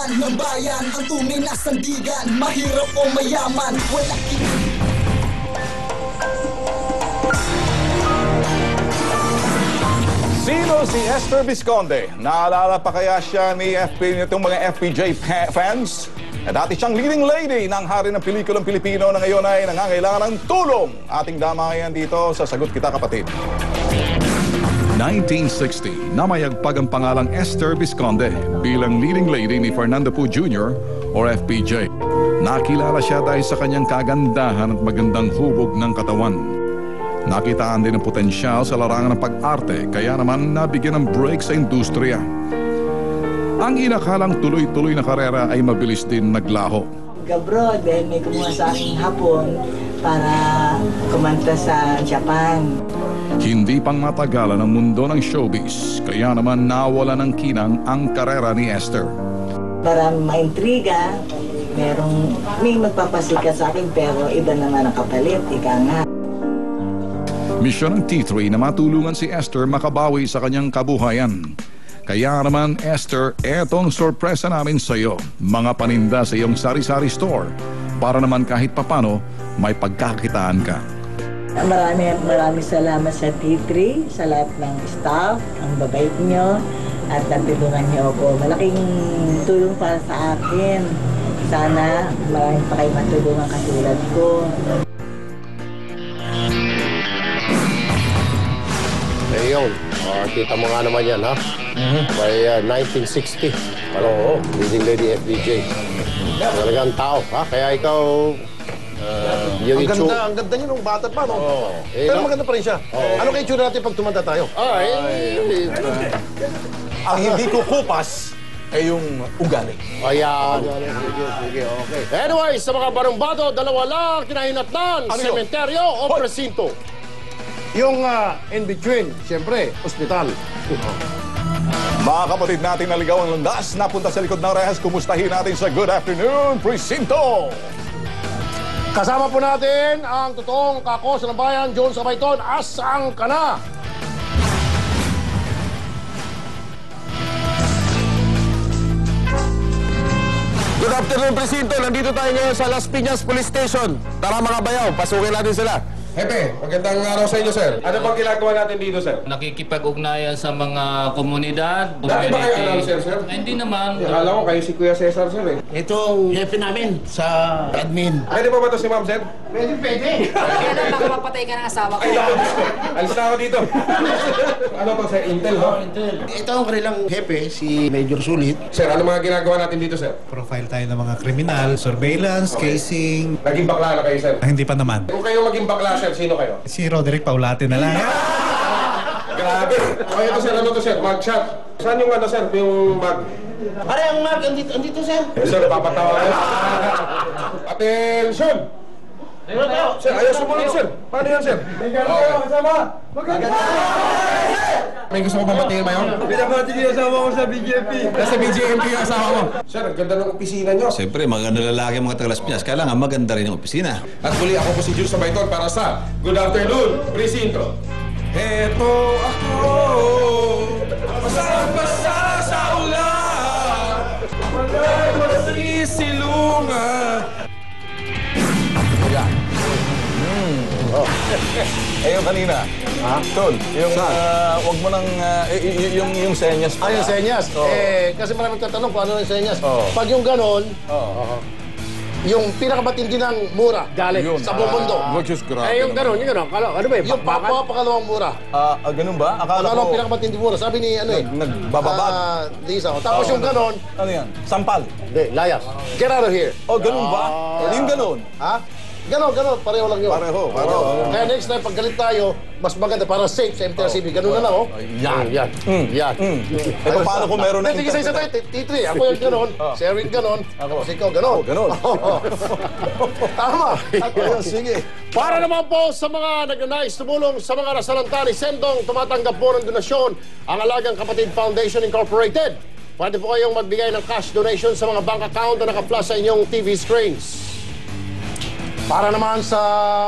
katawan ng bayan, ang tunay na sandigan, mahirap o mayaman, wala Sino si Esther Visconde? Naalala pa kaya siya ni nitong mga FPJ fans? Dati siyang leading lady ng hari ng pelikulang Pilipino na ngayon ay nangangailangan ng tulong. Ating damayan dito sa Sagot Kita Kapatid. 1960, namayagpag ang pangalang Esther Visconde bilang leading lady ni Fernando Poe Jr. or FPJ. Nakilala siya dahil sa kanyang kagandahan at magandang hubog ng katawan. Nakitaan din ang potensyal sa larangan ng pag-arte, kaya naman nabigyan ng break sa industriya. Ang inakalang tuloy-tuloy na karera ay mabilis din naglaho. Abroad, may kumuha sa aking hapon para kumanta sa Japan. Hindi pang matagalan ang mundo ng showbiz, kaya naman nawala ng kinang ang karera ni Esther. Para maintriga, may magpapasikat sa akin pero iba naman ang kapalit, ika nga. Misyon ng T3 na matulungan si Esther makabawi sa kanyang kabuhayan. Kaya naman, Esther, etong sorpresa namin sa iyo. Mga paninda sa iyong sari-sari store para naman kahit papano may pagkakitaan ka. Maraming salamat sa T3, sa lahat ng staff, ang babait nyo, at natulungan nyo ako. Malaking tulong para sa akin. Sana maraming pa kayo matulungan katulad ko. Ayun, kita mo nga naman yan, ha? By 1960. Oo, leading lady FPJ. Talagang tao, ha? Kaya ikaw... ang ganda niyo nung bata pa, no? Pero maganda pa rin siya. Ano kayo tsura natin pag tumanda tayo? Ang hindi ko kupas ay yung ugali. Ayan. Sige, okay. Anyway, sa mga barumbado, dalawa lang kinahinatnan. Sementeryo o presinto? Yung in between, siyempre, ospital. Mga kapatid natin naligaw ang landas, napunta sa likod ng rehas, kumustahin natin sa Good Afternoon Presinto. Kasama po natin ang totoong kakos ng bayan, John Sabayton. Asang ka na? Good afternoon, Presinto. Nandito tayo ngayon sa Las Piñas Police Station. Tara mga bayaw, pasukin natin sila. Hepe, magandang araw sa inyo, sir. Ano bang ginagawa natin dito, sir? Nakikipag-ugnayan sa mga komunidad. Dati ba kayo announcer, sir? Hindi naman. Akala ko kayo si Kuya Cesar, sir, eh. Ito ang jefe namin sa admin. Pwede pa ba ito si ma'am, sir? Pwede. Kaya na baka mapatay ka ng asawa ko. Alis na ako dito. Ano to, sir? Intel, ho? Intel. Ito ang kanilang jefe, si Major Sulit. Sir, ano mga ginagawa natin dito, sir? Profile tayo ng mga kriminal, surveillance, casing. Naging bakla na kayo, sir? Hindi pa naman. Kung kayo maging bakla, sir, sino kayo? Si Roderick Paulate na lang. Grabe. Okay, ito, sir. Ano to, sir? Mag-shot. Saan yung ano, sir? Yung mag... Pare, ang mag, andito, sir. Sir, papatawa kayo. Attention! Sir, ayaw sumunod, sir. Paano yan, sir? May gusto ko babatingin mayon? Pinabati yung asawa ko sa BJP. Nasa BJMP yung asawa mo. Sir, ang ganda ng opisina nyo. Siyempre, maganda lalaki ang mga taga Las Piñas. Kailangan maganda rin ang opisina. At muli, ako po si Jules Sabayton para sa Good Afternoon Presinto. Heto ako, basang-basa sa ulan, wala'y masisilungan. Eh, yung kanina. Ha? Tol, yung, wag mo nang, yung senyas pa. Yung senyas? Kasi maraming tatanong kung ano yung senyas. Pag yung ganon, yung pinakamatindi ng mura galing sa buong mundo. Which is grabe. Yung ganon, ano ba yun? Yung pakalawang mura. Ganun ba? Akala Ano ko... ang pinakamatindi mura? Sabi ni ano nagbababad. Lisa. Tapos yung ganon... Ano yan? Sampal? Hindi, layas. Get out of here. Ganun ba? Yung ganon? Ha? Ganon, pareho lang yun. Pareho. Kaya next time, pag galit tayo, mas maganda para safe sa MTRCB. Ganon na lang, oh. Yan. Eh, paano kung meron na... Sige, isa tayo, T3. Ako yung ganon, si Erwin ganon, tapos ikaw ganon. Ganon. Tama. Sige. Para naman po sa mga nagnanais tumulong sa mga nasalanta ni Sendong, tumatanggap po ng donasyon ang Alagang Kapatid Foundation Incorporated. Pwede po kayong magbigay ng cash donation sa mga bank account na naka-flash sa inyong TV screens. Para naman sa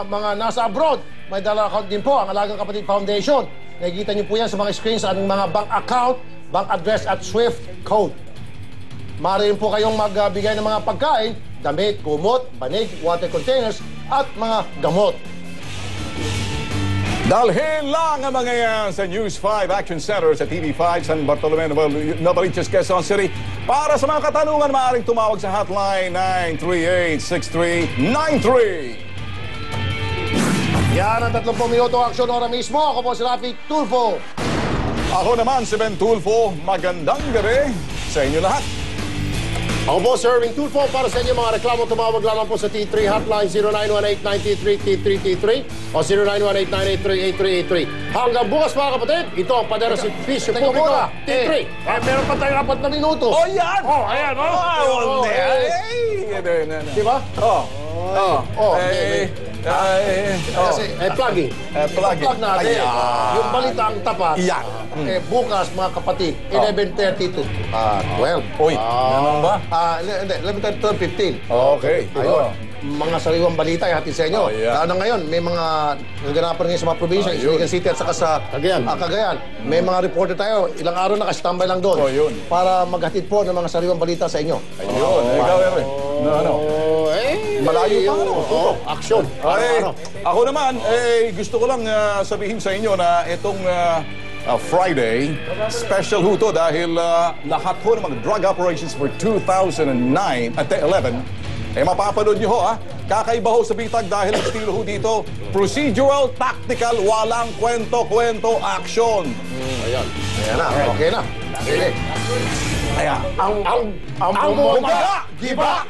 mga nasa abroad, may dala account din po ang Alagang Kapatid Foundation. Nakikita niyo po yan sa mga screens sa aming mga bank account, bank address at SWIFT code. Maaari rin po kayong magbigay ng mga pagkain, damit, kumot, banig, water containers, at mga gamot. Dalhin lang ang mga yan sa News 5 Action Center sa TV5 San Bartolome, Novaliches, Quezon City. Para sa mga katanungan, maaaring tumawag sa hotline 938-6393. Yan ang 30 minuto aksyon ora mismo. Ako po si Rafi Tulfo. Ako naman si Ben Tulfo. Magandang gabi sa inyo lahat. Ako po si Erwin Tulfo. Para sa inyo mga reklamo, tumawag lamang po sa T3 hotline 0918-933-T3T3 o 0919-983-8383. Hanggang bukas mga kapatid, ito ang padera si Fisyo Publico. T3. Meron pa tayong 4 na minuto. Oh, yan! Oh, ayan, oh. Di ba? Kasi, plugging. Plugging. Plug natin. Yung balitang tapat. Yan. Bukas, mga kapatid, 11:30 to 12. Uy, ganun ba? Hindi, 11:30 to 15. Okay. Ayun. Mga sariwang balita ay hatid sa inyo. Lalo na ngayon, may mga naganapan ngayon sa mga probinsya, Iligan City at saka sa Cagayan. May mga reporter tayo, ilang araw nakastambay lang doon. Para maghatid po ng mga sariwang balita sa inyo. Ayun. Ikaw, Erwin. Malayo pa aksyon. Ako naman, gusto ko lang sabihin sa inyo na itong Friday, special ho to dahil lahat ho ng mga drug operations for 2009 at 11 mapapanood nyo ho kakaiba ho sa bitag dahil ang estilo ho dito procedural, tactical, walang kwento-kwento, action. Ayan na, okay na. Sige. Ayan. Ang bumaga, di ba?